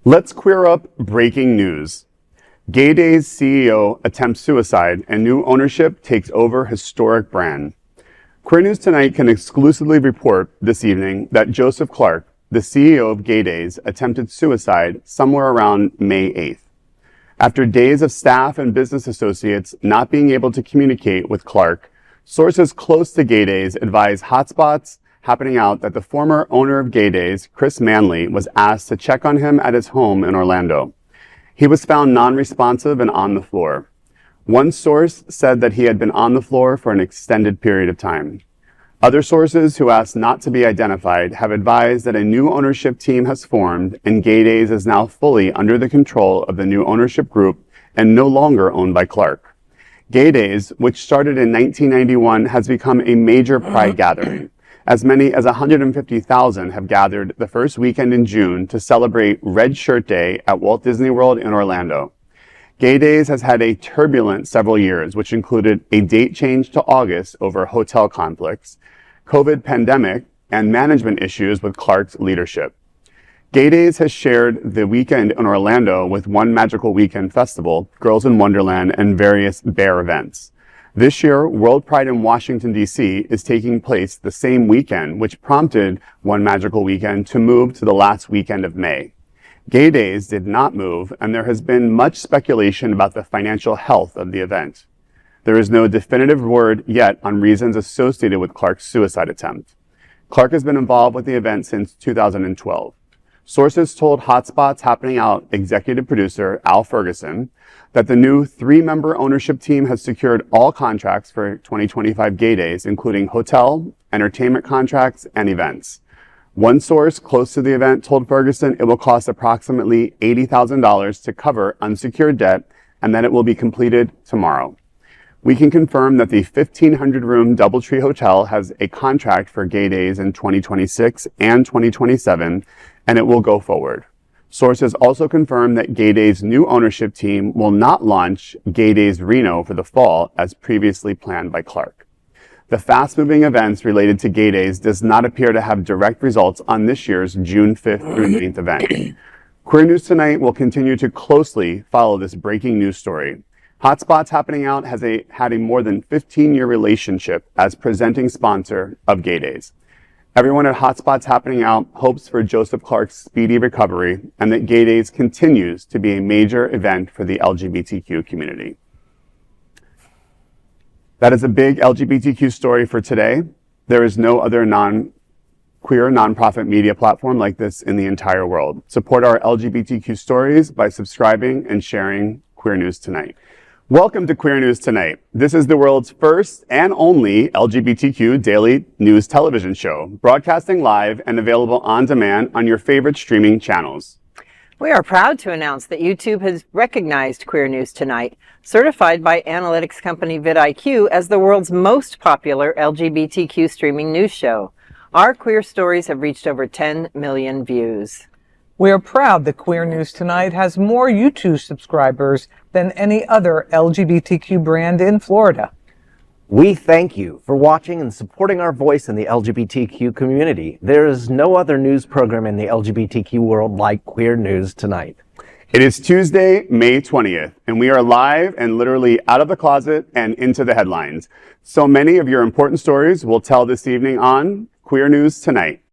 Let's queer up breaking news. Gay Day's CEO attempts suicide and new ownership takes over historic brand. Queer News Tonight can exclusively report this evening that Joseph Clark, the CEO of Gay Days, attempted suicide somewhere around May 8th. After days of staff and business associates not being able to communicate with Clark, sources close to Gay Days advise Hotspots happening out that the former owner of Gay Days, Chris Manley, was asked to check on him at his home in Orlando. He was found non-responsive and on the floor. One source said that he had been on the floor for an extended period of time. Other sources who asked not to be identified have advised that a new ownership team has formed and Gay Days is now fully under the control of the new ownership group and no longer owned by Clark. Gay Days, which started in 1991, has become a major pride gathering. As many as 150,000 have gathered the first weekend in June to celebrate Red Shirt Day at Walt Disney World in Orlando. Gay Days has had a turbulent several years, which included a date change to August over hotel conflicts, COVID pandemic, and management issues with Clark's leadership. Gay Days has shared the weekend in Orlando with One Magical Weekend Festival, Girls in Wonderland, and various Bear events. This year, World Pride in Washington, D.C. is taking place the same weekend, which prompted One Magical Weekend to move to the last weekend of May. Gay Days did not move, and there has been much speculation about the financial health of the event. There is no definitive word yet on reasons associated with Clark's suicide attempt. Clark has been involved with the event since 2012. Sources told Hotspots Happening Out executive producer Al Ferguson that the new 3-member ownership team has secured all contracts for 2025 Gay Days, including hotel, entertainment contracts, and events. One source close to the event told Ferguson it will cost approximately $80,000 to cover unsecured debt and that it will be completed tomorrow. We can confirm that the 1,500-room DoubleTree Hotel has a contract for Gay Days in 2026 and 2027, and it will go forward. Sources also confirm that Gay Days' new ownership team will not launch Gay Days Reno for the fall as previously planned by Clark. The fast-moving events related to Gay Days does not appear to have direct results on this year's June 5th through 9th event. Queer News Tonight will continue to closely follow this breaking news story. Hotspots Happening Out has had a more than 15-year relationship as presenting sponsor of Gay Days. Everyone at Hotspots Happening Out hopes for Joseph Clark's speedy recovery and that Gay Days continues to be a major event for the LGBTQ community. That is a big LGBTQ story for today. There is no other queer nonprofit media platform like this in the entire world. Support our LGBTQ stories by subscribing and sharing Queer News Tonight. Welcome to Queer News Tonight. This is the world's first and only LGBTQ daily news television show, broadcasting live and available on demand on your favorite streaming channels. We are proud to announce that YouTube has recognized Queer News Tonight, certified by analytics company vidIQ as the world's most popular LGBTQ streaming news show. Our queer stories have reached over 10 million views. We are proud that Queer News Tonight has more YouTube subscribers than any other LGBTQ brand in Florida. We thank you for watching and supporting our voice in the LGBTQ community. There is no other news program in the LGBTQ world like Queer News Tonight. It is Tuesday, May 20th, and we are live and literally out of the closet and into the headlines. So many of your important stories we'll tell this evening on Queer News Tonight.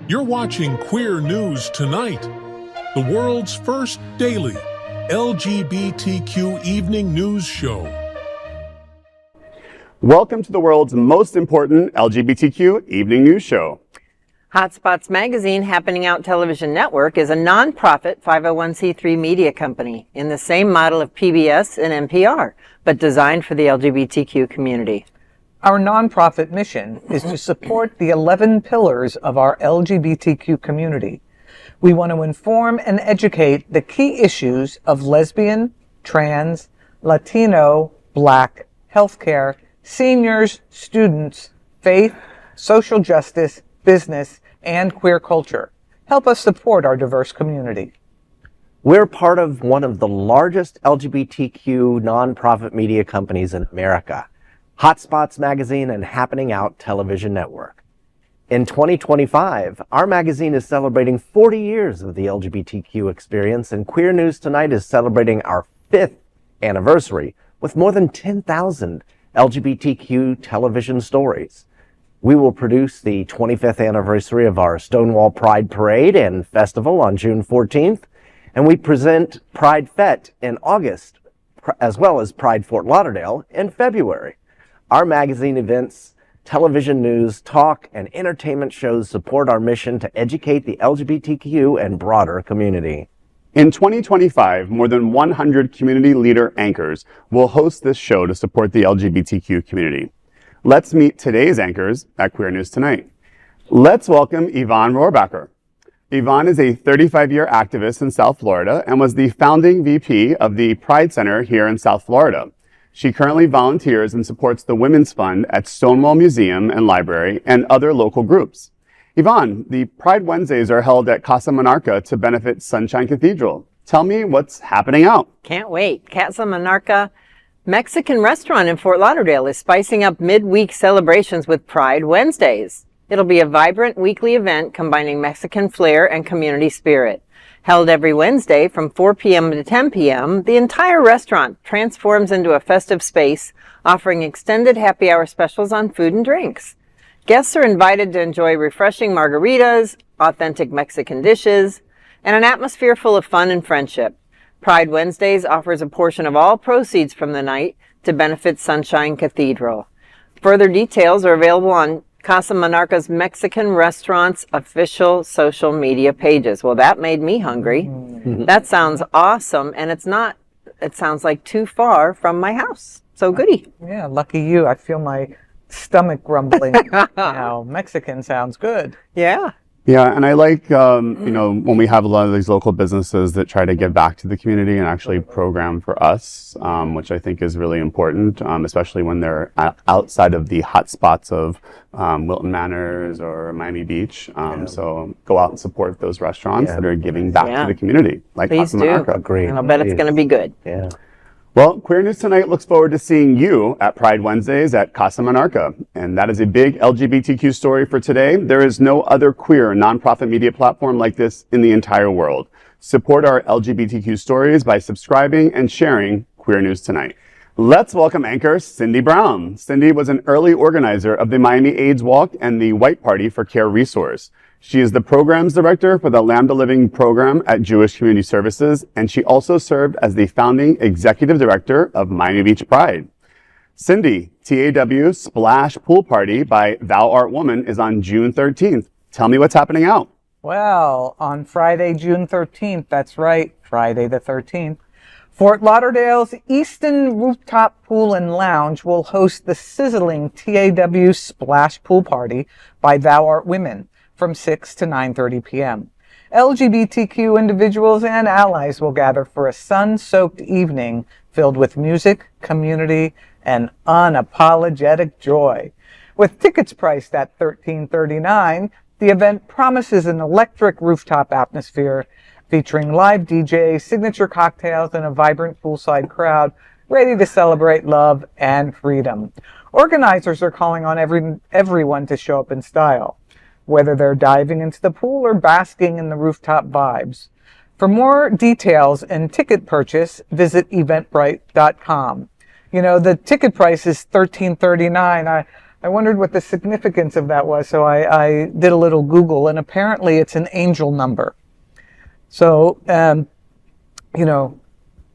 You're watching Queer News Tonight, the world's first daily LGBTQ evening news show. Welcome to the world's most important LGBTQ evening news show. Hotspots Magazine Happening Out Television Network is a nonprofit 501c3 media company in the same model of PBS and NPR, but designed for the LGBTQ community. Our nonprofit mission is to support the 11 pillars of our LGBTQ community. We want to inform and educate the key issues of lesbian, trans, Latino, Black, healthcare, seniors, students, faith, social justice, business, and queer culture. Help us support our diverse community. We're part of one of the largest LGBTQ nonprofit media companies in America, Hotspots magazine and Happening Out television network. In 2025, our magazine is celebrating 40 years of the LGBTQ experience, and Queer News Tonight is celebrating our 5th anniversary with more than 10,000 LGBTQ television stories. We will produce the 25th anniversary of our Stonewall Pride Parade and Festival on June 14th, and we present Pride Fete in August, as well as Pride Fort Lauderdale in February. Our magazine events, television news, talk, and entertainment shows support our mission to educate the LGBTQ and broader community. In 2025, more than 100 community leader anchors will host this show to support the LGBTQ community. Let's meet today's anchors at Queer News Tonight. Let's welcome Yvonne Rohrbacher. Yvonne is a 35-year activist in South Florida and was the founding VP of the Pride Center here in South Florida. She currently volunteers and supports the Women's Fund at Stonewall Museum and Library and other local groups. Yvonne, the Pride Wednesdays are held at Casa Monarca to benefit Sunshine Cathedral. Tell me what's happening out. Can't wait. Casa Monarca Mexican restaurant in Fort Lauderdale is spicing up midweek celebrations with Pride Wednesdays. It'll be a vibrant weekly event combining Mexican flair and community spirit. Held every Wednesday from 4 p.m. to 10 p.m., the entire restaurant transforms into a festive space, offering extended happy hour specials on food and drinks. Guests are invited to enjoy refreshing margaritas, authentic Mexican dishes, and an atmosphere full of fun and friendship. Pride Wednesdays offers a portion of all proceeds from the night to benefit Sunshine Cathedral. Further details are available on Casa Monarca's Mexican restaurant's official social media pages. Well, that made me hungry. Mm-hmm. That sounds awesome, and it sounds like too far from my house. So goody. Yeah, lucky you. I feel my stomach grumbling now. Mexican sounds good. Yeah. Yeah, and I like, when we have a lot of these local businesses that try to give back to the community and actually program for us, which I think is really important, especially when they're outside of the hot spots of Wilton Manors or Miami Beach. So go out and support those restaurants that are giving back to the community. Like Please do. Agree. And I'll bet it's going to be good. Yeah. Well, Queer News Tonight looks forward to seeing you at Pride Wednesdays at Casa Monarca. And that is a big LGBTQ story for today. There is no other queer nonprofit media platform like this in the entire world. Support our LGBTQ stories by subscribing and sharing Queer News Tonight. Let's welcome anchor Cindy Brown. Cindy was an early organizer of the Miami AIDS Walk and the White Party for Care Resource. She is the programs director for the Lambda Living program at Jewish Community Services, and she also served as the founding executive director of Miami Beach Pride. Cindy, T.A.W. Splash Pool Party by Thou Art Woman is on June 13th. Tell me what's happening out. Well, on Friday, June 13th, that's right, Friday the 13th, Fort Lauderdale's Easton Rooftop Pool and Lounge will host the sizzling T.A.W. Splash Pool Party by Thou Art Women from 6 to 9:30 p.m. LGBTQ individuals and allies will gather for a sun-soaked evening filled with music, community, and unapologetic joy. With tickets priced at $13.39, the event promises an electric rooftop atmosphere featuring live DJs, signature cocktails, and a vibrant poolside crowd ready to celebrate love and freedom. Organizers are calling on everyone to show up in style, whether they're diving into the pool or basking in the rooftop vibes. For more details and ticket purchase, visit eventbrite.com. You know, the ticket price is $13.39. I wondered what the significance of that was, so I did a little Google, and apparently it's an angel number. So,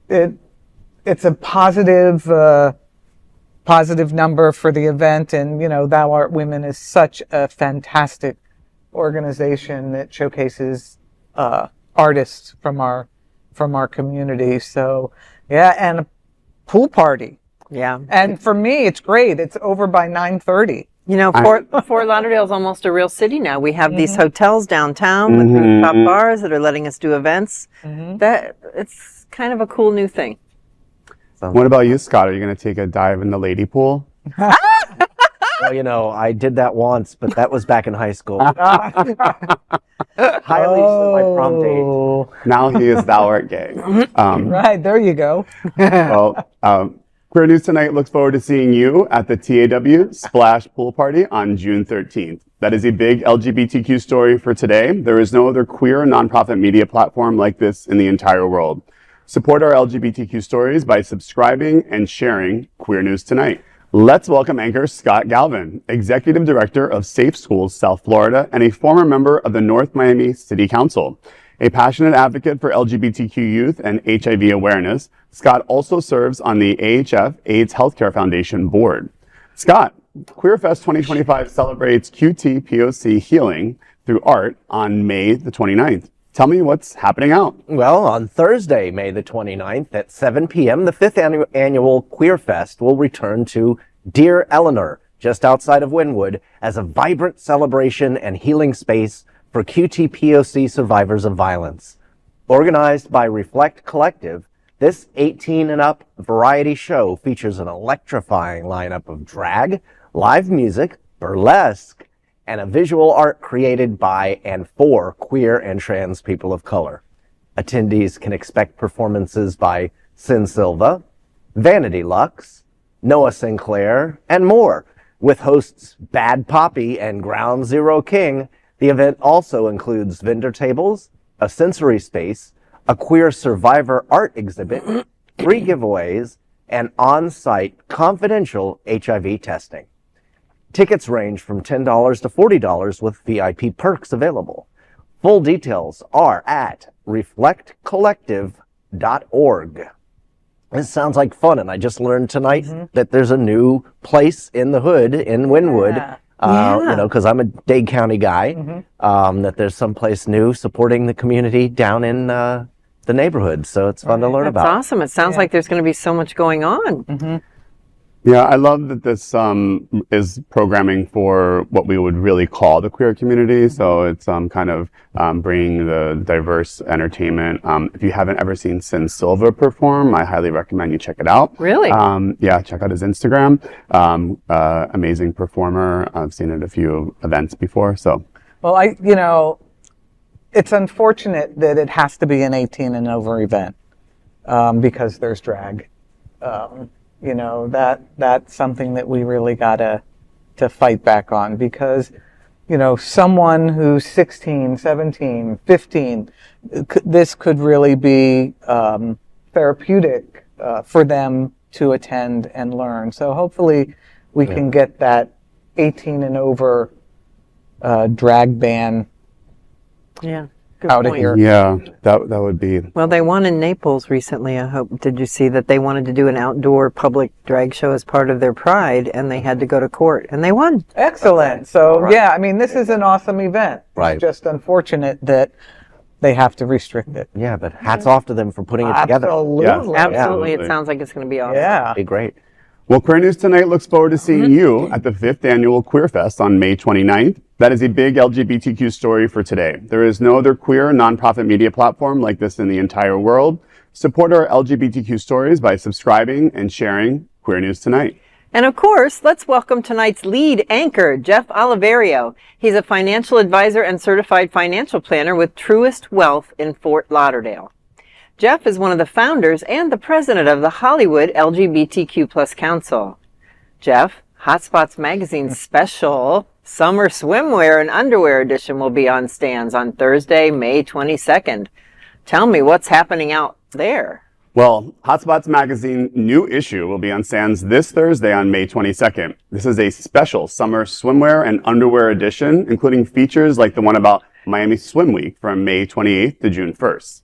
it's a positive number for the event, and, Thou Art Women is such a fantastic organization that showcases artists from our community. So, yeah, and a pool party. Yeah. And for me, it's great. It's over by 9:30. Fort Lauderdale is almost a real city now. We have these hotels downtown with rooftop bars that are letting us do events. That it's kind of a cool new thing. What about you, Scott? Are you going to take a dive in the lady pool? Well, I did that once, but that was back in high school. highly my prom date. Oh, Now he is thou art gay. right, there you go. Well, Queer News Tonight looks forward to seeing you at the T.A.W. Splash Pool Party on June 13th. That is a big LGBTQ story for today. There is no other queer nonprofit media platform like this in the entire world. Support our LGBTQ stories by subscribing and sharing Queer News Tonight. Let's welcome anchor Scott Galvin, Executive Director of Safe Schools South Florida and a former member of the North Miami City Council. A passionate advocate for LGBTQ youth and HIV awareness, Scott also serves on the AHF AIDS Healthcare Foundation board. Scott, QueerFest 2025 celebrates QTPOC healing through art on May the 29th. Tell me what's happening out. Well, on Thursday, May the 29th at 7 p.m., the 5th annual QueerFest will return to Dear Eleanor, just outside of Wynwood, as a vibrant celebration and healing space for QTPOC survivors of violence. Organized by Reflect Collective, this 18 and up variety show features an electrifying lineup of drag, live music, burlesque, and a visual art created by and for queer and trans people of color. Attendees can expect performances by Sin Silva, Vanity Lux, Noah Sinclair, and more. With hosts Bad Poppy and Ground Zero King, the event also includes vendor tables, a sensory space, a queer survivor art exhibit, free giveaways, and on-site confidential HIV testing. Tickets range from $10 to $40 with VIP perks available. Full details are at reflectcollective.org. This sounds like fun, and I just learned tonight that there's a new place in the hood in Wynwood. Because I'm a Dade County guy, that there's someplace new supporting the community down in the neighborhood. So it's fun to learn about. That's awesome. It sounds like there's going to be so much going on. Yeah, I love that this is programming for what we would really call the queer community. So it's kind of bringing the diverse entertainment. If you haven't ever seen Sin Silva perform, I highly recommend you check it out. Really? Yeah, check out his Instagram. Amazing performer. I've seen it at a few events before. So, Well, it's unfortunate that it has to be an 18 and over event because there's drag. That's something that we really gotta to fight back on because, someone who's 16, 17, 15, this could really be therapeutic for them to attend and learn. So hopefully we can get that 18 and over drag ban out of here. yeah, that would be. Well, they won in Naples recently. I hope. Did you see that they wanted to do an outdoor public drag show as part of their pride, and they had to go to court, and they won. Excellent. So, this is an awesome event. Right. It's just unfortunate that they have to restrict it. Yeah, but hats off to them for putting it together. Absolutely. Absolutely. Absolutely. It sounds like it's going to be awesome. Yeah. It'd be great. Well, Queer News Tonight looks forward to seeing you at the 5th annual QueerFest on May 29th. That is a big LGBTQ story for today. There is no other queer nonprofit media platform like this in the entire world. Support our LGBTQ stories by subscribing and sharing Queer News Tonight. And of course, let's welcome tonight's lead anchor, Jeff Oliverio. He's a financial advisor and certified financial planner with Truist Wealth in Fort Lauderdale. Jeff is one of the founders and the president of the Hollywood LGBTQ+ Council. Jeff, Hotspots Magazine's special Summer Swimwear and Underwear edition will be on stands on Thursday, May 22nd. Tell me what's happening out there. Well, Hotspots Magazine new issue will be on stands this Thursday on May 22nd. This is a special summer swimwear and underwear edition, including features like the one about Miami Swim Week from May 28th to June 1st.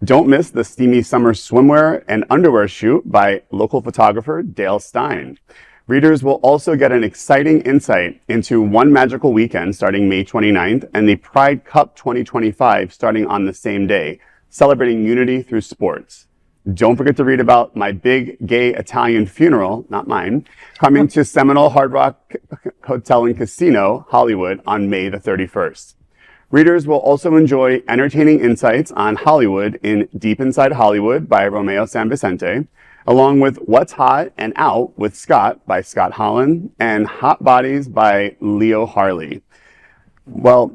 Don't miss the steamy summer swimwear and underwear shoot by local photographer Dale Stein. Readers will also get an exciting insight into One Magical Weekend starting May 29th and the Pride Cup 2025 starting on the same day, celebrating unity through sports. Don't forget to read about My Big Gay Italian Funeral, not mine, coming to Seminole Hard Rock Hotel and Casino, Hollywood on May the 31st. Readers will also enjoy entertaining insights on Hollywood in Deep Inside Hollywood by Romeo San Vicente, along with What's Hot and Out with Scott by Scott Holland and Hot Bodies by Leo Harley. Well,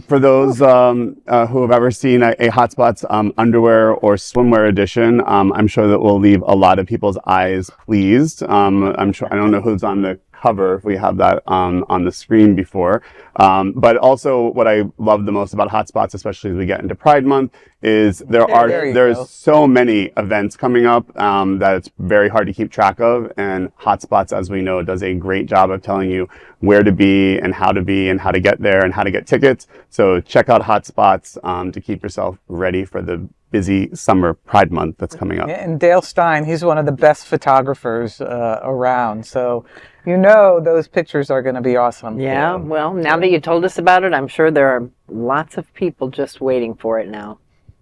for those who have ever seen a Hotspots underwear or swimwear edition, I'm sure that will leave a lot of people's eyes pleased. I'm sure, I don't know who's on the cover, if we have that on the screen before. But also what I love the most about Hotspots, especially as we get into Pride Month, is there's so many events coming up that it's very hard to keep track of. And Hotspots, as we know, does a great job of telling you where to be and how to get there and how to get tickets. So check out Hotspots to keep yourself ready for the busy summer Pride Month that's coming up. And Dale Stein, he's one of the best photographers around. So you know those pictures are going to be awesome. Yeah, well, now that you told us about it, I'm sure there are lots of people just waiting for it now.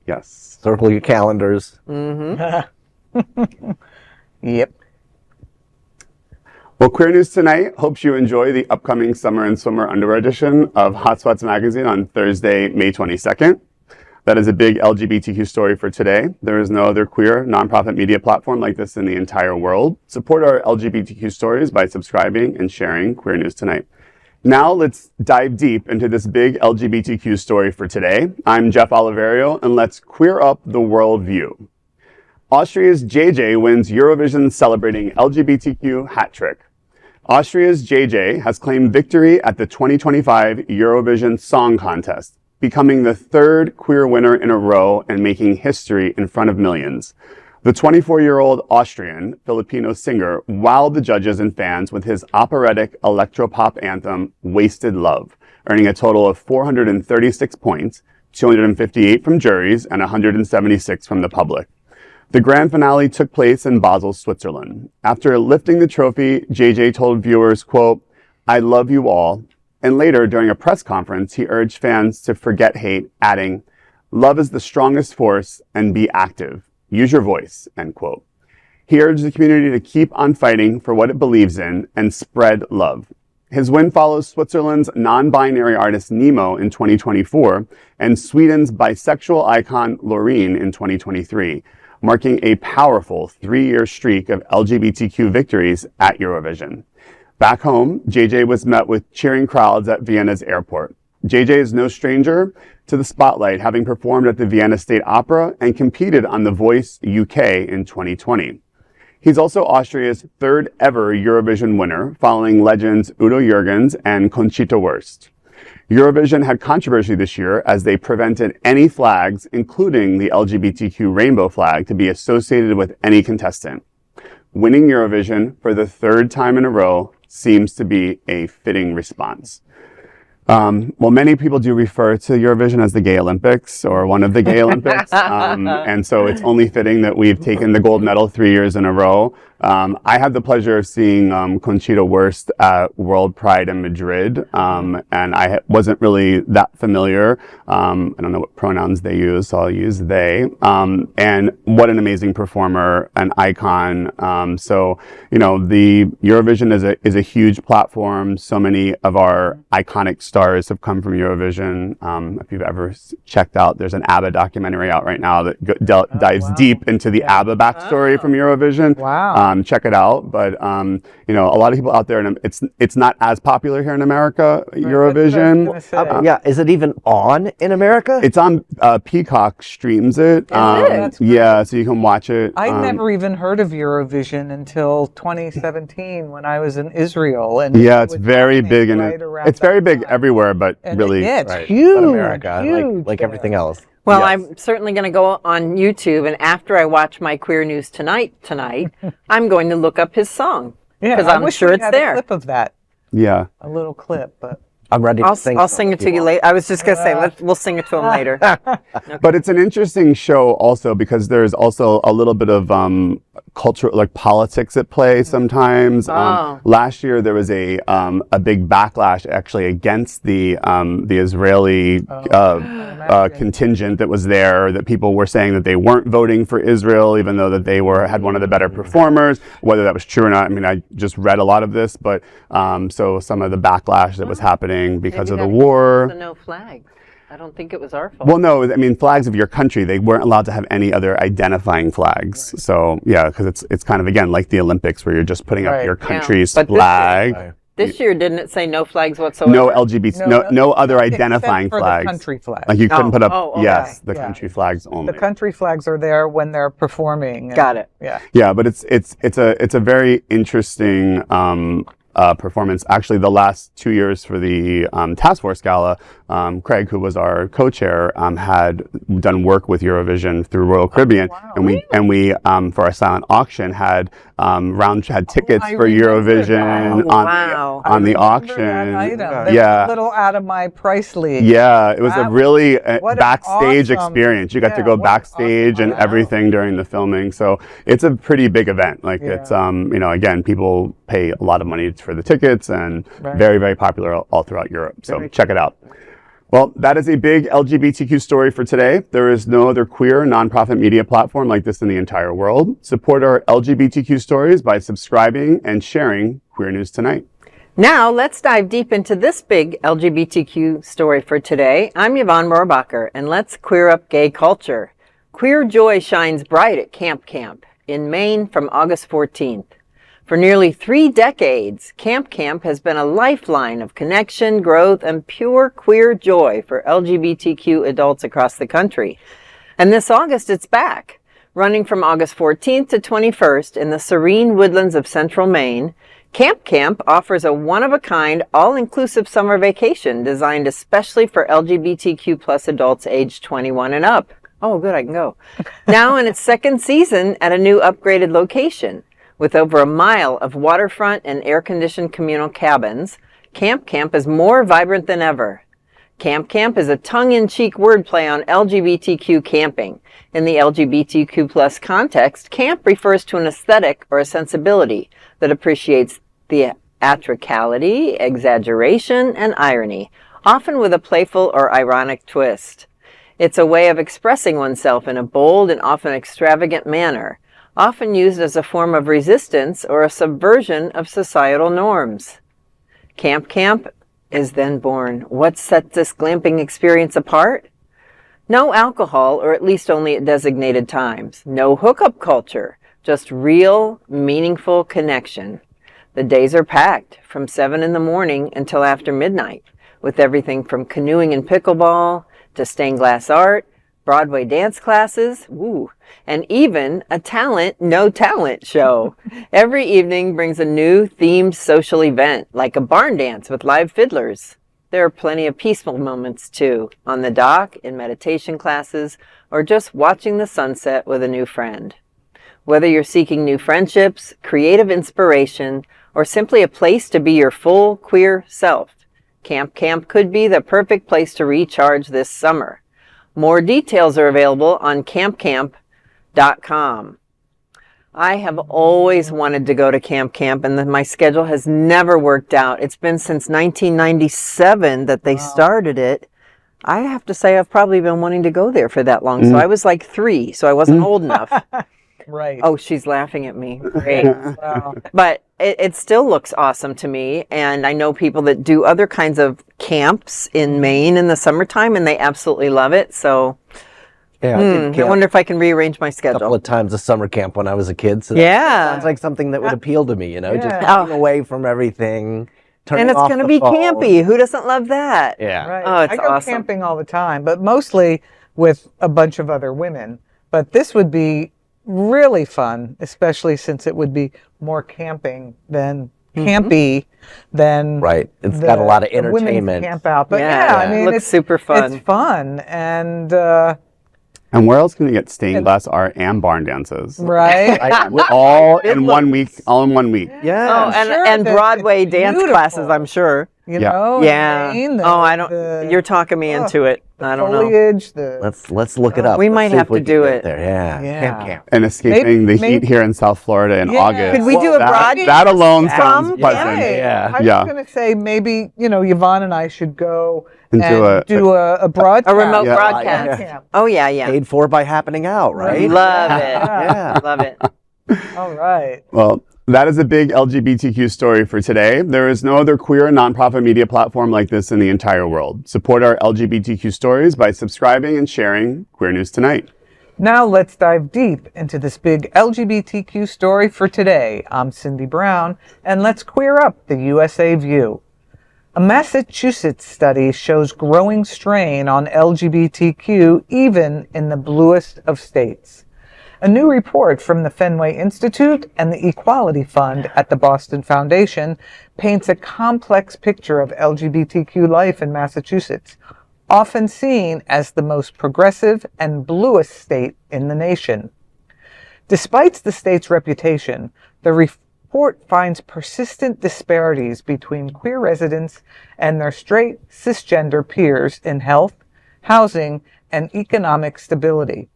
Yes. Circle your calendars. Mm-hmm. Yep. Well, Queer News Tonight hopes you enjoy the upcoming Summer and Swimmer Underwear edition of Hotspots magazine on Thursday, May 22nd. That is a big LGBTQ story for today. There is no other queer nonprofit media platform like this in the entire world. Support our LGBTQ stories by subscribing and sharing Queer News Tonight. Now let's dive deep into this big LGBTQ story for today. I'm Jeff Oliverio, and let's queer up the world view. Austria's JJ wins Eurovision celebrating LGBTQ hat trick. Austria's JJ has claimed victory at the 2025 Eurovision Song Contest, becoming the third queer winner in a row and making history in front of millions. The 24-year-old Austrian Filipino singer wowed the judges and fans with his operatic electropop anthem, Wasted Love, earning a total of 436 points, 258 from juries and 176 from the public. The grand finale took place in Basel, Switzerland. After lifting the trophy, JJ told viewers, quote, "I love you all." And later, during a press conference, he urged fans to forget hate, adding, "Love is the strongest force and be active. Use your voice," end quote. He urged the community to keep on fighting for what it believes in and spread love. His win follows Switzerland's non-binary artist Nemo in 2024 and Sweden's bisexual icon Loreen in 2023, marking a powerful 3-year streak of LGBTQ victories at Eurovision. Back home, JJ was met with cheering crowds at Vienna's airport. JJ is no stranger to the spotlight, having performed at the Vienna State Opera and competed on The Voice UK in 2020. He's also Austria's third ever Eurovision winner, following legends Udo Jürgens and Conchita Wurst. Eurovision had controversy this year as they prevented any flags, including the LGBTQ rainbow flag, to be associated with any contestant. Winning Eurovision for the third time in a row seems to be a fitting response. Well, many people do refer to Eurovision as the Gay Olympics or one of the Gay Olympics. And so it's only fitting that we've taken the gold medal 3 years in a row. I had the pleasure of seeing Conchita Wurst at World Pride in Madrid, and I wasn't really that familiar. I don't know what pronouns they use, so I'll use they. And what an amazing performer, an icon. So, you know, the Eurovision is a huge platform. So many of our iconic stars have come from Eurovision. If you've ever checked out, there's an ABBA documentary out right now that dives deep into the ABBA backstory from Eurovision. Wow. Check it out. But, you know, a lot of people out there, and it's not as popular here in America, Eurovision. Yeah, is it even on in America? It's on, Peacock streams it. Yeah, so you can watch it. I never even heard of Eurovision until 2017 when I was in Israel. And yeah, it's very big, and it's very big everywhere, but and really, it's Right. huge. Not America, huge. like everything else. Well, Yes. I'm certainly going to go on YouTube, and after I watch my Queer News tonight, I'm going to look up his song Yeah, because I I'm wish sure we it's had there. A clip of that, yeah. a little clip, but I'm ready to sing. I'll sing it to you later. I was just going to say, we'll sing it to him later. But it's an interesting show also because there's also a little bit of culture, like politics at play sometimes. Last year there was a big backlash actually against the Israeli contingent that was there, that people were saying that they weren't voting for Israel even though that they had one of the better performers. Whether that was true or not, I mean, I just read a lot of this, but so some of the backlash that was happening because of the war. The no flags. I don't think it was our fault. Well, no, I mean, flags of your country, they weren't allowed to have any other identifying flags. Right. So, yeah, because it's kind of, again, like the Olympics where you're just putting up your country's flag. This year, didn't it say no flags whatsoever? No LGBT, no other identifying except for flags. the country flag. Like you couldn't put up, okay. yes, the Yeah. country flags only. The country flags are there when they're performing. Got it. Yeah. Yeah, but it's a very interesting performance. Actually, the last 2 years for the Task Force Gala, Craig, who was our co-chair, had done work with Eurovision through Royal Caribbean, and we for our silent auction had tickets I for remember Eurovision that. on the That auction. item. They Yeah. were a little out of my price league. Yeah, it was a That- really what an backstage awesome- experience. You got to yeah, go what an backstage awesome and item. everything during the filming. So it's a pretty big event. Like it's, again, people pay a lot of money for the tickets and very, very popular all throughout Europe. So check it out. Well, that is a big LGBTQ story for today. There is no other queer nonprofit media platform like this in the entire world. Support our LGBTQ stories by subscribing and sharing Queer News Tonight. Now, let's dive deep into this big LGBTQ story for today. I'm Yvonne Rohrbacher, and let's queer up gay culture. Queer joy shines bright at Camp in Maine from August 14th. For nearly 3 decades, Camp has been a lifeline of connection, growth, and pure queer joy for LGBTQ adults across the country. And this August, it's back. Running from August 14th to 21st in the serene woodlands of central Maine, Camp offers a one-of-a-kind, all-inclusive summer vacation designed especially for LGBTQ plus adults aged 21 and up. Oh, good, I can go. Now in its second season at a new upgraded location. With over a mile of waterfront and air-conditioned communal cabins, Camp is more vibrant than ever. Camp is a tongue-in-cheek wordplay on LGBTQ camping. In the LGBTQ plus context, camp refers to an aesthetic or a sensibility that appreciates theatricality, exaggeration, and irony, often with a playful or ironic twist. It's a way of expressing oneself in a bold and often extravagant manner, often used as a form of resistance or a subversion of societal norms. Camp is then born. What sets this glamping experience apart? No alcohol, or at least only at designated times. No hookup culture, just real, meaningful connection. The days are packed from 7 in the morning until after midnight, with everything from canoeing and pickleball to stained glass art, Broadway dance classes, and even a no talent show. Every evening brings a new themed social event, like a barn dance with live fiddlers. There are plenty of peaceful moments too, on the dock, in meditation classes, or just watching the sunset with a new friend. Whether you're seeking new friendships, creative inspiration, or simply a place to be your full queer self, Camp could be the perfect place to recharge this summer. More details are available on campcamp.com. I have always wanted to go to Camp and my schedule has never worked out. It's been since 1997 that they started it. I have to say I've probably been wanting to go there for that long. So I was like 3, so I wasn't old enough. Right. Oh, she's laughing at me. Great. Wow. But it still looks awesome to me. And I know people that do other kinds of camps in Maine in the summertime, and they absolutely love it. So Yeah, I wonder if I can rearrange my a couple schedule. of times a summer camp when I was a kid. So Yeah. that sounds like something that would appeal to me, just Yeah. getting away from everything, turning And it's off going to the be phone. campy. Who doesn't love that? Yeah. Right. Oh, it's I go awesome. camping all the time, but mostly with a bunch of other women. But this would be really fun, especially since it would be more camping than campy than Right. It's got a lot of the women's entertainment. camp out. But Yeah, yeah, I it mean, looks super fun. It's fun, and And where else can you get stained glass art and barn dances? right. All in 1 week. All in 1 week. Yeah. Oh, sure and that Broadway it's dance beautiful. classes, I'm sure. You Yeah. know, Yeah. Maine, You're talking me into it. I don't know. foliage, Let's look it up. We Let's might see if have we to can do get it. there. Yeah. Yeah. Camp. And escaping the Maybe- heat here in South Florida in Yeah. August. Could we do a That- broad- That alone from sounds Camp? pleasant. Yeah. I Yeah. was going to say maybe, Yvonne and I should go And do a broadcast. A remote Yeah. broadcast. Camp. Oh, yeah. Paid for by happening out, right? Love it. Yeah. Love it. All right. Well, that is a big LGBTQ story for today. There is no other queer nonprofit media platform like this in the entire world. Support our LGBTQ stories by subscribing and sharing Queer News Tonight. Now let's dive deep into this big LGBTQ story for today. I'm Cindy Brown, and let's queer up the USA view. A Massachusetts study shows growing strain on LGBTQ even in the bluest of states. A new report from the Fenway Institute and the Equality Fund at the Boston Foundation paints a complex picture of LGBTQ life in Massachusetts, often seen as the most progressive and bluest state in the nation. Despite the state's reputation, the report finds persistent disparities between queer residents and their straight, cisgender peers in health, housing, and economic stability.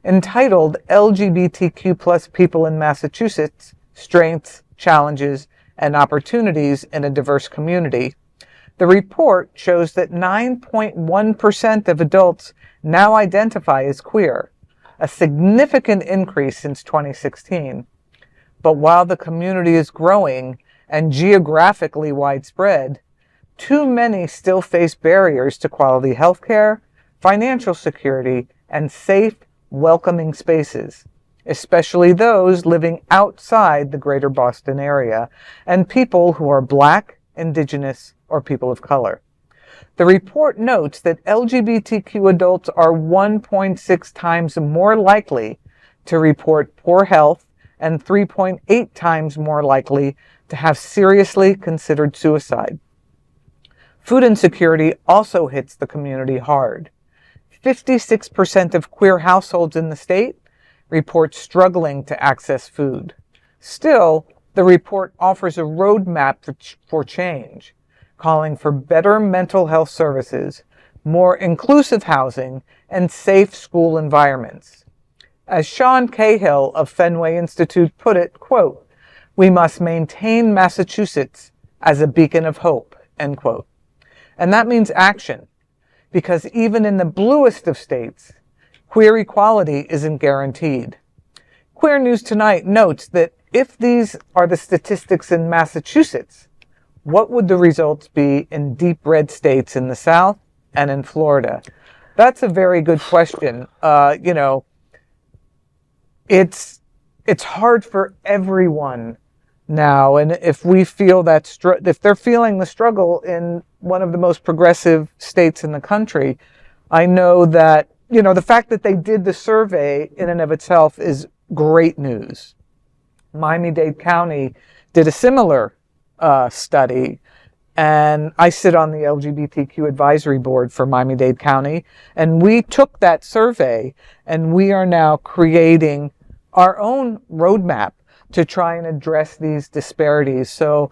Entitled LGBTQ+ People in Massachusetts, Strengths, Challenges, and Opportunities in a Diverse Community, the report shows that 9.1% of adults now identify as queer, a significant increase since 2016. But while the community is growing and geographically widespread, too many still face barriers to quality health care, financial security, and safe, welcoming spaces, especially those living outside the greater Boston area and people who are Black, Indigenous, or people of color. The report notes that LGBTQ adults are 1.6 times more likely to report poor health and 3.8 times more likely to have seriously considered suicide. Food insecurity also hits the community hard. 56% of queer households in the state report struggling to access food. Still, the report offers a roadmap for change, calling for better mental health services, more inclusive housing, and safe school environments. As Sean Cahill of Fenway Institute put it, quote, "We must maintain Massachusetts as a beacon of hope," end quote. And that means action, because even in the bluest of states, queer equality isn't guaranteed. Queer News Tonight notes that if these are the statistics in Massachusetts, what would the results be in deep red states in the South and in Florida? That's a very good question. It's hard for everyone now, and if we feel that if they're feeling the struggle in one of the most progressive states in the country, I know that the fact that they did the survey in and of itself is great news. Miami-Dade County did a similar study, and I sit on the LGBTQ advisory board for Miami-Dade County, and we took that survey and we are now creating our own roadmap to try and address these disparities. So,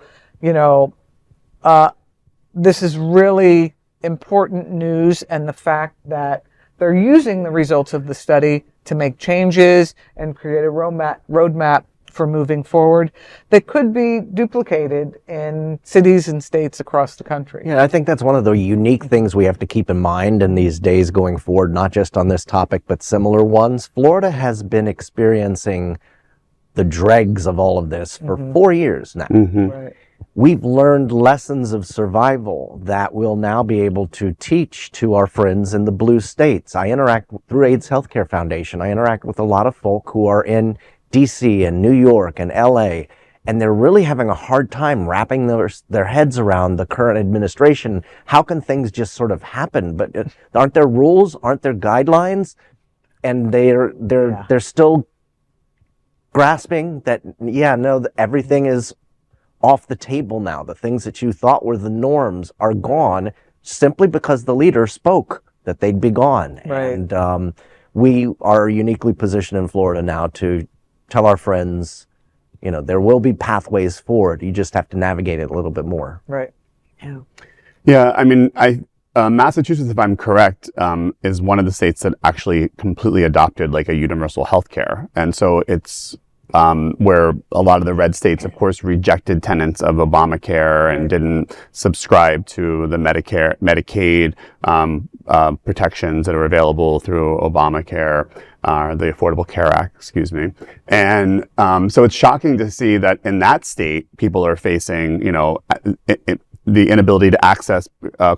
this is really important news, and the fact that they're using the results of the study to make changes and create a roadmap for moving forward that could be duplicated in cities and states across the country. Yeah, I think that's one of the unique things we have to keep in mind in these days going forward, not just on this topic, but similar ones. Florida has been experiencing the dregs of all of this for 4 years now. Right. We've learned lessons of survival that we'll now be able to teach to our friends in the blue states. I interact through AIDS Healthcare Foundation. I interact with a lot of folk who are in DC and New York and LA, and they're really having a hard time wrapping their heads around the current administration. How can things just sort of happen? But aren't there rules? Aren't there guidelines? And they're still grasping that, everything is off the table now. The things that you thought were the norms are gone simply because the leader spoke that they'd be gone. Right. And we are uniquely positioned in Florida now to tell our friends, there will be pathways forward. You just have to navigate it a little bit more. Right. Yeah, I mean, Massachusetts, if I'm correct, is one of the states that actually completely adopted like a universal health care. And so it's where a lot of the red states, of course, rejected tenets of Obamacare and didn't subscribe to the Medicaid protections that are available through Obamacare, the Affordable Care Act, excuse me. And so it's shocking to see that in that state, people are facing, the inability to access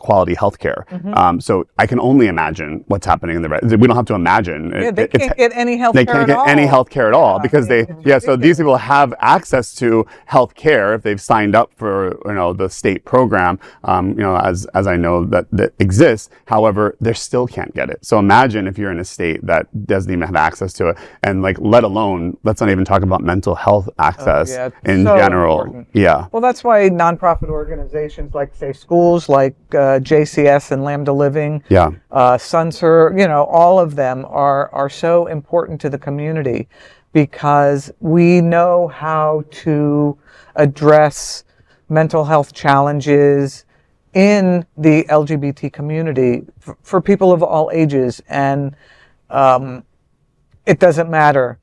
quality healthcare. So I can only imagine what's happening in the red. We don't have to imagine. They can't get any health They care can't at get all. any healthcare at all because so these ridiculous. people have access to healthcare if they've signed up for the state program, as I know that exists. However, they still can't get it. So imagine if you're in a state that doesn't even have access to it, and let alone, let's not even talk about mental health access in so general. important. Yeah. Well, that's why nonprofit organizations like Safe Schools, like JCS and Lambda Living, Yeah. Sunser, all of them are so important to the community because we know how to address mental health challenges in the LGBT community for people of all ages. And it doesn't matter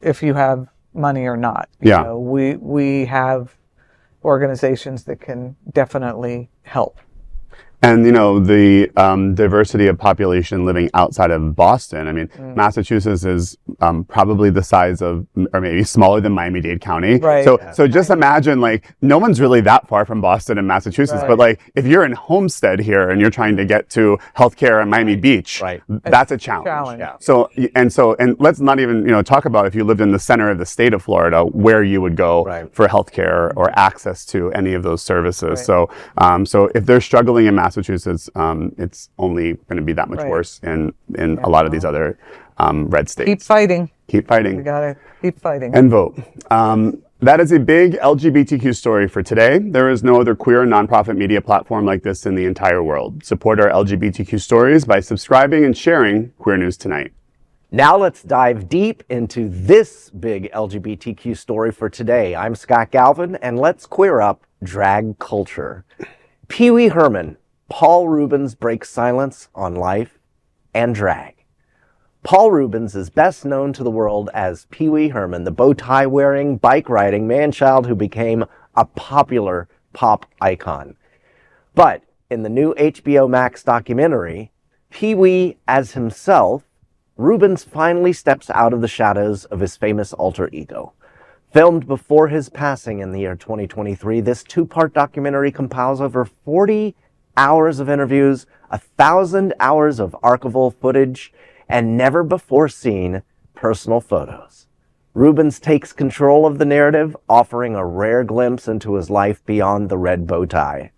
if you have money or not. Yeah. We have organizations that can definitely help. And, the diversity of population living outside of Boston. I mean, Massachusetts is probably the size of, or maybe smaller than Miami-Dade County. Right. So just imagine, no one's really that far from Boston and Massachusetts. Right. But, if you're in Homestead here and you're trying to get to healthcare in Miami Beach, that's a challenge. Yeah. So let's not even, talk about if you lived in the center of the state of Florida, where you would go for healthcare or access to any of those services. Right. So if they're struggling in Massachusetts, it's only going to be that much worse in a lot of these other red states. Keep fighting. Keep fighting. We gotta keep fighting. And vote. That is a big LGBTQ story for today. There is no other queer nonprofit media platform like this in the entire world. Support our LGBTQ stories by subscribing and sharing Queer News Tonight. Now let's dive deep into this big LGBTQ story for today. I'm Scott Galvin, and let's queer up drag culture. Pee-wee Herman, Paul Reubens breaks silence on life and drag. Paul Reubens is best known to the world as Pee-wee Herman, the bow-tie-wearing, bike-riding man-child who became a popular pop icon. But in the new HBO Max documentary, Pee-wee as himself, Reubens finally steps out of the shadows of his famous alter ego. Filmed before his passing in the year 2023, this two-part documentary compiles over 40 hours of interviews, 1,000 hours of archival footage, and never-before-seen personal photos. Reubens takes control of the narrative, offering a rare glimpse into his life beyond the red bow tie.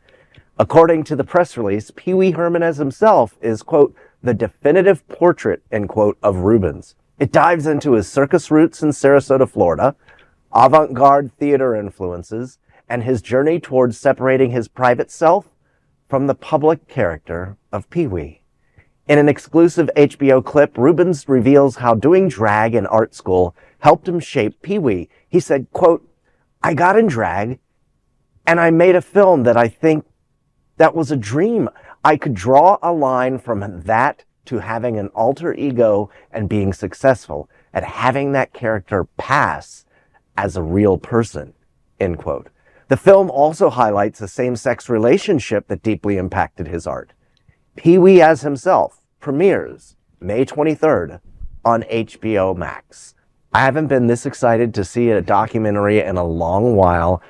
According to the press release, Pee-wee Herman as himself is, quote, the definitive portrait, end quote, of Reubens. It dives into his circus roots in Sarasota, Florida, avant-garde theater influences, and his journey towards separating his private self from the public character of Pee-wee. In an exclusive HBO clip, Reubens reveals how doing drag in art school helped him shape Pee-wee. He said, quote, I got in drag and I made a film that I think that was a dream. I could draw a line from that to having an alter ego and being successful at having that character pass as a real person, end quote. The film also highlights a same-sex relationship that deeply impacted his art. Pee-wee as himself premieres May 23rd on HBO Max. I haven't been this excited to see a documentary in a long while.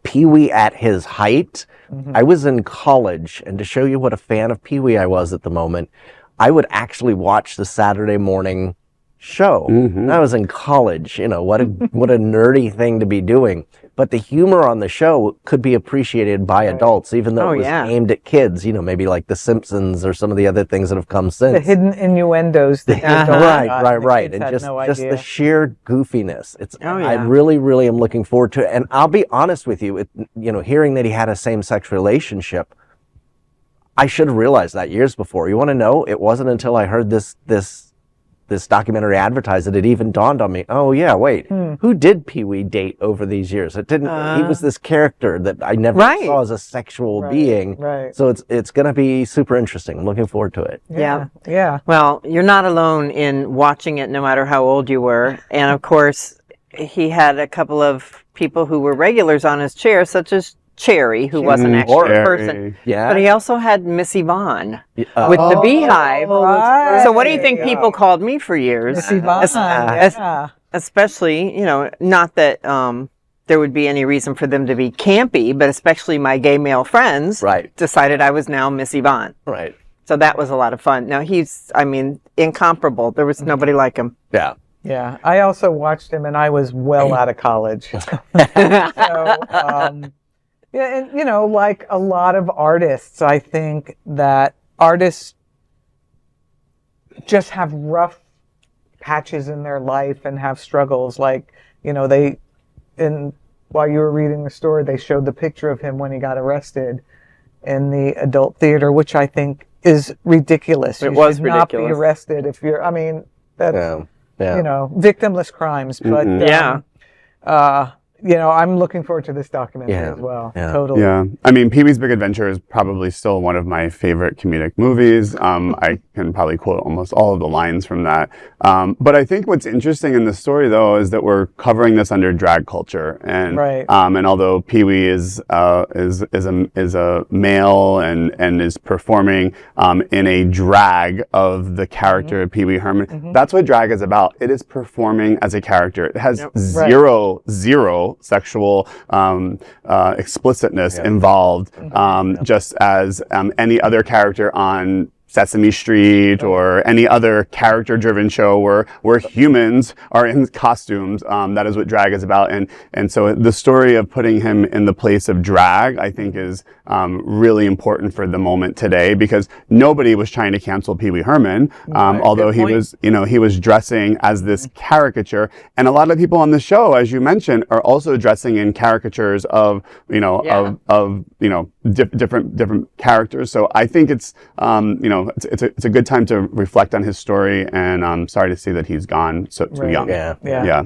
Pee-wee at his height. I was in college, and to show you what a fan of Pee-wee I was at the moment, I would actually watch the Saturday morning show. I was in college, what a nerdy thing to be doing. But the humor on the show could be appreciatied by adults, even though it was aimed at kids, maybe like The Simpsons or some of the other things that have come since. The hidden innuendos. That Right. And just the sheer goofiness. I really, really am looking forward to it. And I'll be honest with you, hearing that he had a same-sex relationship, I should have realized that years before. You want to know? It wasn't until I heard this documentary advertised that it even dawned on me, oh yeah, wait, who did Pee-wee date over these years? It didn't, he was this character that I never saw as a sexual being. Right. So it's going to be super interesting. I'm looking forward to it. Yeah. Well, you're not alone in watching it no matter how old you were. And of course, he had a couple of people who were regulars on his chair, such as Cherry, who wasn't actually a person. Yeah. But he also had Miss Yvonne with the beehive. So what do you think people called me for years? Miss Yvonne, Especially, not that there would be any reason for them to be campy, but especially my gay male friends decided I was now Miss Yvonne. Right. So that was a lot of fun. Now he's, I mean, incomparable. There was nobody like him. Yeah. Yeah. I also watched him and I was well out of college. So, yeah, and you know, like a lot of artists, I think that artists just have rough patches in their life and have struggles. Like, you know, while you were reading the story, they showed the picture of him when he got arrested in the adult theater, which I think is ridiculous. It was should not be ridiculous. arrested if you're, I mean, that's, Yeah. you know, victimless crimes. But, you know, I'm looking forward to this documentary as well. Yeah. Totally. Yeah. I mean, Pee-wee's Big Adventure is probably still one of my favorite comedic movies. I can probably quote almost all of the lines from that. But I think what's interesting in the story, though, is that we're covering this under drag culture. And and although Pee-wee is a male and is performing in a drag of the character of Pee-wee Herman, that's what drag is about. It is performing as a character. It has zero sexual explicitness involved, just as any other character on Sesame Street or any other character-driven show where humans are in costumes. That is what drag is about. And so the story of putting him in the place of drag, I think, is really important for the moment today, because nobody was trying to cancel Pee-wee Herman, although he was dressing as this caricature. And a lot of people on the show, as you mentioned, are also dressing in caricatures of different characters. So I think it's it's a good time to reflect on his story, and I'm sorry to see that he's gone so young. Yeah.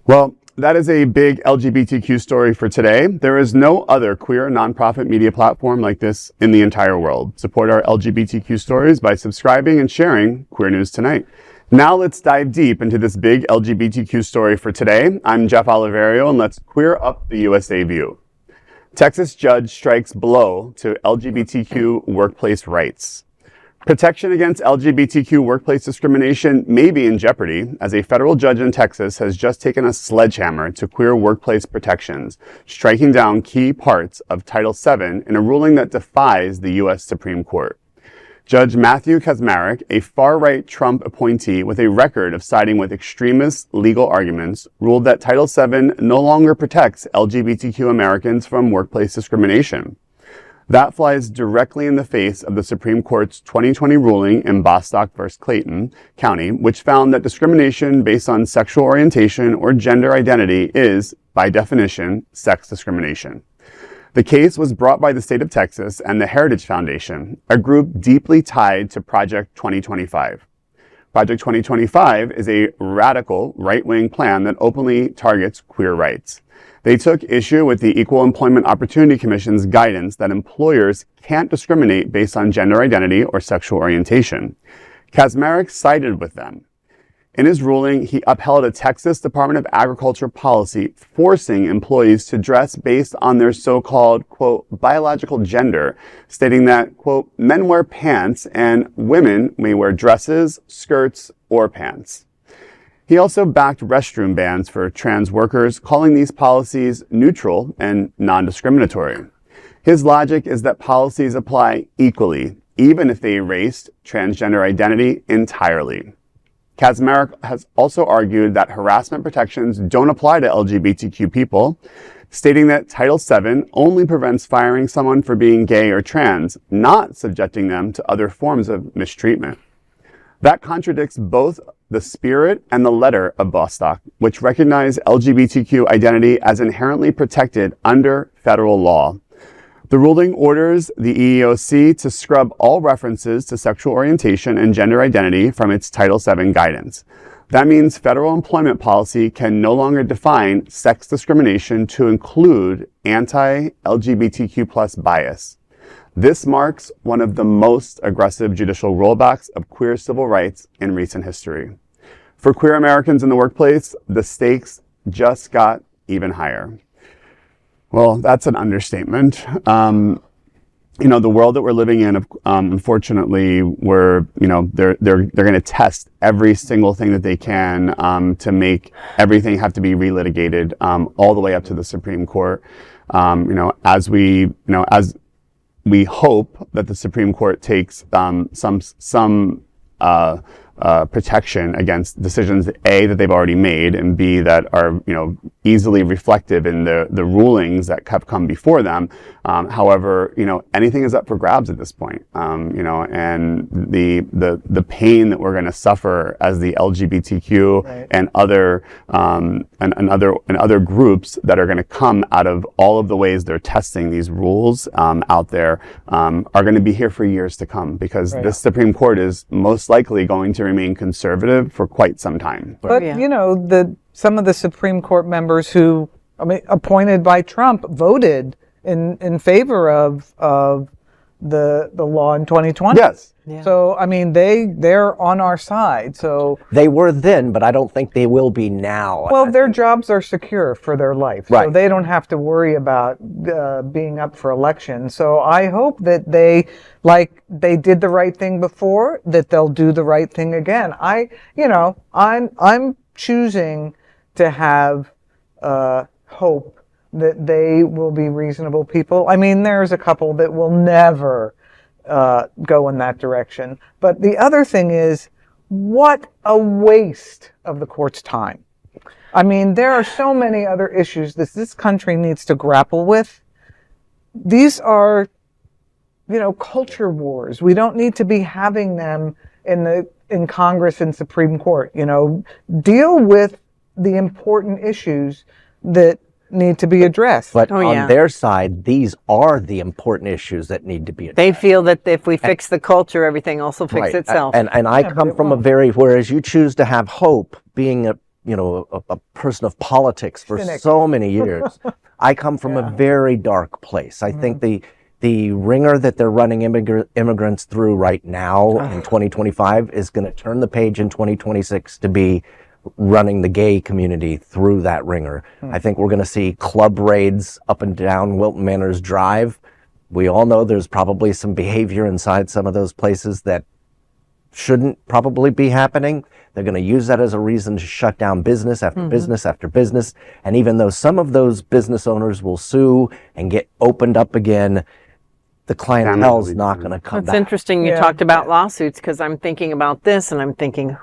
Well, that is a big LGBTQ story for today. There is no other queer nonprofit media platform like this in the entire world. Support our LGBTQ stories by subscribing and sharing Queer News Tonight. Now let's dive deep into this big LGBTQ story for today. I'm Jeff Oliverio, and let's queer up the USA view. Texas judge strikes blow to LGBTQ workplace rights. Protection against LGBTQ workplace discrimination may be in jeopardy, as a federal judge in Texas has just taken a sledgehammer to queer workplace protections, striking down key parts of Title VII in a ruling that defies the U.S. Supreme Court. Judge Matthew Kacsmaryk, a far-right Trump appointee with a record of siding with extremist legal arguments, ruled that Title VII no longer protects LGBTQ Americans from workplace discrimination. That flies directly in the face of the Supreme Court's 2020 ruling in Bostock v. Clayton County, which found that discrimination based on sexual orientation or gender identity is, by definition, sex discrimination. The case was brought by the state of Texas and the Heritage Foundation, a group deeply tied to Project 2025. Project 2025 is a radical right-wing plan that openly targets queer rights. They took issue with the Equal Employment Opportunity Commission's guidance that employers can't discriminate based on gender identity or sexual orientation. Kacsmaryk sided with them. In his ruling, he upheld a Texas Department of Agriculture policy forcing employees to dress based on their so-called, quote, biological gender, stating that, quote, men wear pants and women may wear dresses, skirts, or pants. He also backed restroom bans for trans workers, calling these policies neutral and non-discriminatory. His logic is that policies apply equally, even if they erased transgender identity entirely. Kacsmaryk has also argued that harassment protections don't apply to LGBTQ people, stating that Title VII only prevents firing someone for being gay or trans, not subjecting them to other forms of mistreatment. That contradicts both the spirit and the letter of Bostock, which recognize LGBTQ identity as inherently protected under federal law. The ruling orders the EEOC to scrub all references to sexual orientation and gender identity from its Title VII guidance. That means federal employment policy can no longer define sex discrimination to include anti-LGBTQ+ bias. This marks one of the most aggressive judicial rollbacks of queer civil rights in recent history. For queer Americans in the workplace, the stakes just got even higher. Well, that's an understatement. the world that we're living in, unfortunately, they're going to test every single thing that they can to make everything have to be relitigated all the way up to the Supreme Court. As we hope that the Supreme Court takes some protection against decisions, A, that they've already made, and B, that are, easily reflective in the rulings that have come before them. However, anything is up for grabs at this point. And the pain that we're going to suffer as the LGBTQ right. and other groups that are going to come out of all of the ways they're testing these rules out there are going to be here for years to come, because right. this Supreme Court is most likely going to remain conservative for quite some time. But some of the Supreme Court members who, appointed by Trump, voted in favor of the law in 2020. Yes. Yeah. So they're on our side. So They were then, but I don't think they will be now. well, their jobs are secure for their life, so Right. they don't have to worry about being up for election. So I hope that they did the right thing before, that they'll do the right thing again. I'm choosing to have hope that they will be reasonable people. There's a couple that will never go in that direction. But the other thing is, what a waste of the court's time. There are so many other issues that this country needs to grapple with. These are, culture wars. We don't need to be having them in Congress and Supreme Court. Deal with the important issues that need to be addressed. But Oh, yeah. on their side, these are the important issues that need to be addressed. They feel that if we fix the culture, everything else will fix Right. itself. And I come from whereas you choose to have hope, being a person of politics for Cynic. so many years, I come from a very dark place. I think the ringer that they're running immigrants through right now in 2025 is going to turn the page in 2026 to be running the gay community through that ringer. I think we're going to see club raids up and down Wilton Manors Drive. We all know there's probably some behavior inside some of those places that shouldn't probably be happening. They're going to use that as a reason to shut down business after business after business. And even though some of those business owners will sue and get opened up again, the clientele is not going to come It's back. interesting you Yeah. talked about lawsuits, because I'm thinking about this and I'm thinking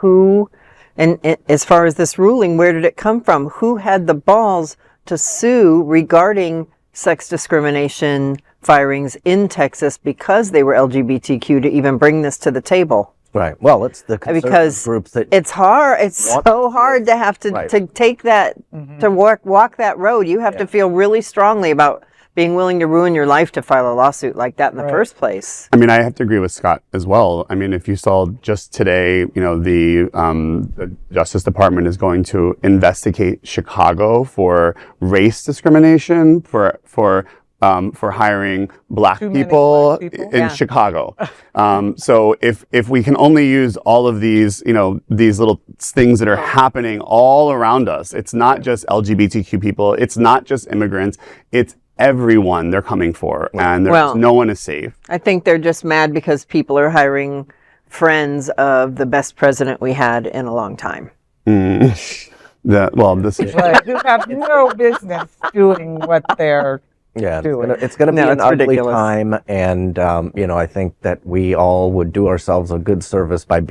as far as this ruling, where did it come from? Who had the balls to sue regarding sex discrimination firings in Texas because they were LGBTQ to even bring this to the table? Right. Well, it's the conservative Because groups that it's hard. It's want so hard to have to Right. take that, to walk that road. You have to feel really strongly about being willing to ruin your life to file a lawsuit like that in the first place. I have to agree with Scott as well. If you saw just today, the Justice Department is going to investigate Chicago for race discrimination, for hiring black Too many people black people? in Yeah. Chicago. So if we can only use all of these, these little things that are happening all around us, it's not just LGBTQ people, it's not just immigrants, it's everyone they're coming for, and no one is safe. I think they're just mad because people are hiring friends of the best president we had in a long time. This is Right, who have no business doing what they're Yeah, doing. it's going to be No, an it's ugly ridiculous. time, and I think that we all would do ourselves a good service by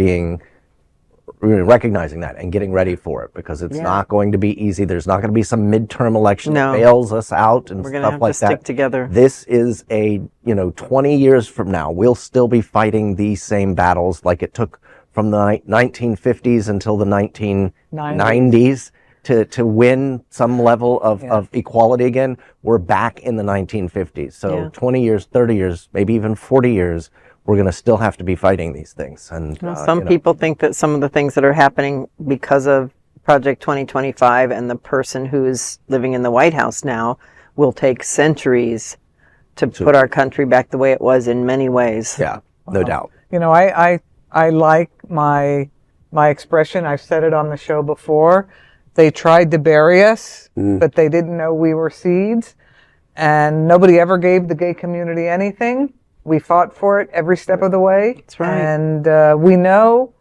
recognizing that and getting ready for it, because it's not going to be easy. There's not going to be some midterm election No. that bails us out and We're going to stuff have like to that. stick together. This is 20 years from now, we'll still be fighting these same battles like it took from the 1950s until the 1990s to win some level of equality again. We're back in the 1950s. So 20 years, 30 years, maybe even 40 years, we're going to still have to be fighting these things. And Some people think that some of the things that are happening because of Project 2025 and the person who is living in the White House now will take centuries to put our country back the way it was in many ways. Yeah, no doubt. I like my expression. I've said it on the show before. They tried to bury us, but they didn't know we were seeds, and nobody ever gave the gay community anything. We fought for it every step of the way. That's right. And we know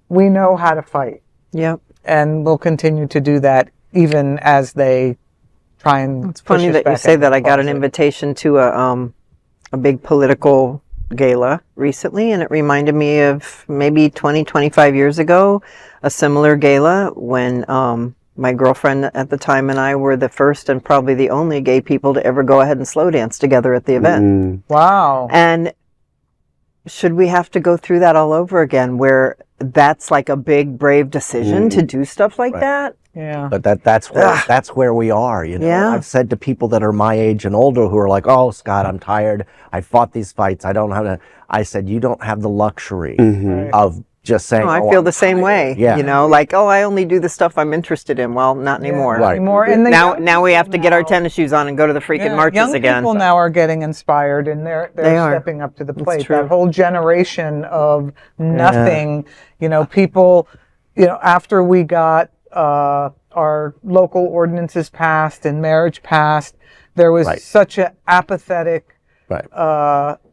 how to fight. Yep. And we'll continue to do that even as they try and. It's funny that you say that. I got an invitation to a big political gala recently, and it reminded me of maybe 20, 25 years ago, a similar gala when my girlfriend at the time and I were the first and probably the only gay people to ever go ahead and slow dance together at the event. Wow. And should we have to go through that all over again, where that's like a big, brave decision to do stuff like that? Yeah. But that's where we are, you know. Yeah. I've said to people that are my age and older who are like, "Oh, Scott, I'm tired. I fought these fights. I don't know how to." I said, "You don't have the luxury of just saying." Oh, I feel the same way. Yeah. You know, like, oh, I only do the stuff I'm interested in. Well, not anymore. Yeah, Right. anymore. And Now we have to get our tennis shoes on and go to the freaking marches young again. people now are getting inspired, and they're They are. stepping up to the plate. true. That whole generation of nothing, you know, people, you know, after we got our local ordinances passed and marriage passed, there was such an apathetic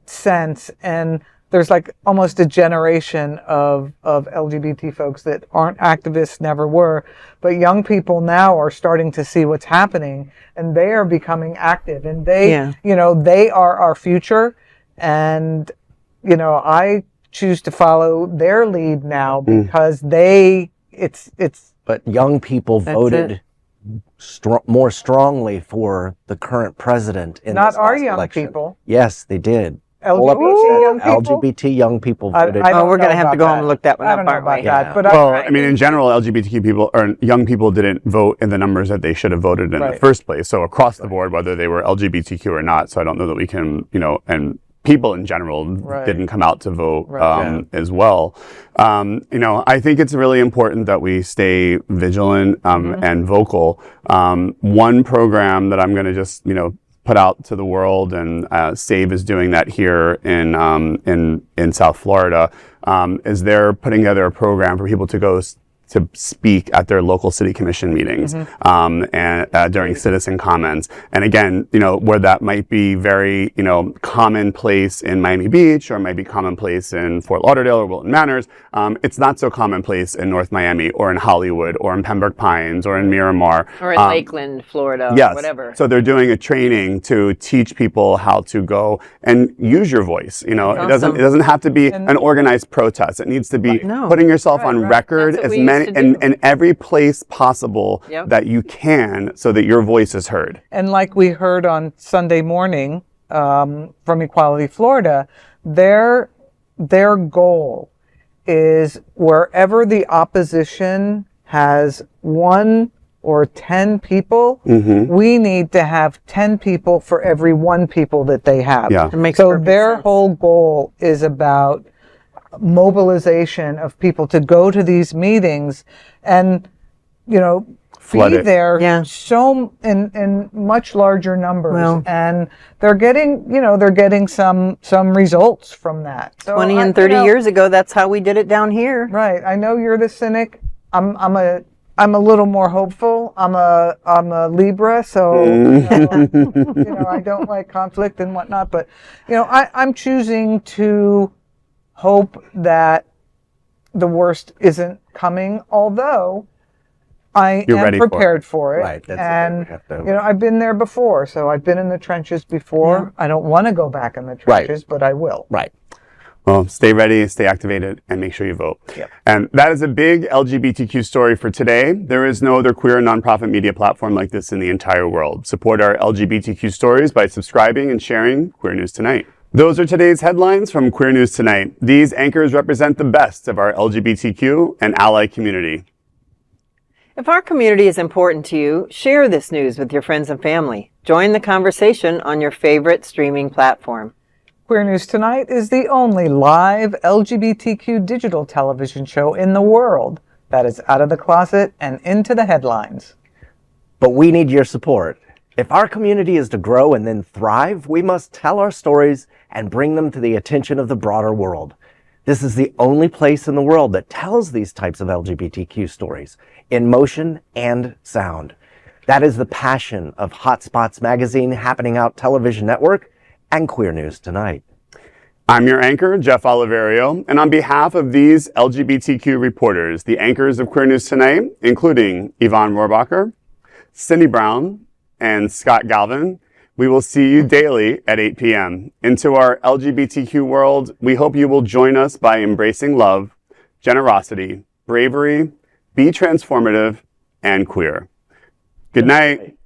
sense, and there's like almost a generation of LGBT folks that aren't activists, never were, but young people now are starting to see what's happening, and they are becoming active, and they, you know, they are our future, and, you know, I choose to follow their lead now because But young people voted more strongly for the current president in not this our last young election. people. Yes, they did. LGBT young people? LGBT young people I voted. don't we're going to know have to about go home that. and look that one I up, don't know aren't about we? that, but Well, I mean, in general, LGBTQ people or young people didn't vote in the numbers that they should have voted in the first place. So across the board, whether they were LGBTQ or not. So I don't know that we can, you know, and people in general didn't come out to vote as well. You know, I think it's really important that we stay vigilant and vocal. One program that I'm going to just, you know, put out to the world, and SAVE is doing that here in South Florida, is they're putting together a program for people to go to speak at their local city commission meetings and during citizen comments. And again, you know, where that might be very, you know, commonplace in Miami Beach, or it might be commonplace in Fort Lauderdale or Wilton Manors, it's not so commonplace in North Miami or in Hollywood or in Pembroke Pines or in Miramar. Or in Lakeland, Florida, or whatever. So they're doing a training to teach people how to go and use your voice. You know, it doesn't have to be an organized protest. It needs to be putting yourself on record as many in every place possible that you can, so that your voice is heard. And like we heard on Sunday morning from Equality Florida, their goal is wherever the opposition has 1 or 10 people, we need to have 10 people for every 1 people that they have. Yeah. It makes So perfect their sense. whole goal is about mobilization of people to go to these meetings and, you know, Flood be it. there so in much larger numbers. Well. And they're getting some results from that. So 20 and 30 years ago, that's how we did it down here. Right. I know you're the cynic. I'm a little more hopeful. I'm a Libra, so you know, I don't like conflict and whatnot. But you know, I'm choosing to hope that the worst isn't coming. Although I You're am ready prepared for it. Right, that's and the thing we have to- you know, I've been there before, so I've been in the trenches before. I don't want to go back in the trenches, but I will. Right. Well, stay ready, stay activated, and make sure you vote. Yep. And that is a big LGBTQ story for today. There is no other queer nonprofit media platform like this in the entire world. Support our LGBTQ stories by subscribing and sharing Queer News Tonight. Those are today's headlines from Queer News Tonight. These anchors represent the best of our LGBTQ and ally community. If our community is important to you, share this news with your friends and family. Join the conversation on your favorite streaming platform. Queer News Tonight is the only live LGBTQ digital television show in the world that is out of the closet and into the headlines. But we need your support. If our community is to grow and then thrive, we must tell our stories and bring them to the attention of the broader world. This is the only place in the world that tells these types of LGBTQ stories in motion and sound. That is the passion of Hotspots magazine, Happening Out television network, and Queer News Tonight. I'm your anchor, Jeff Oliverio, and on behalf of these LGBTQ reporters, the anchors of Queer News Tonight, including Yvonne Rohrbacher, Cindy Brown, and Scott Galvin, we will see you daily at 8 p.m. Into our LGBTQ world, we hope you will join us by embracing love, generosity, bravery, be transformative, and queer. Good night.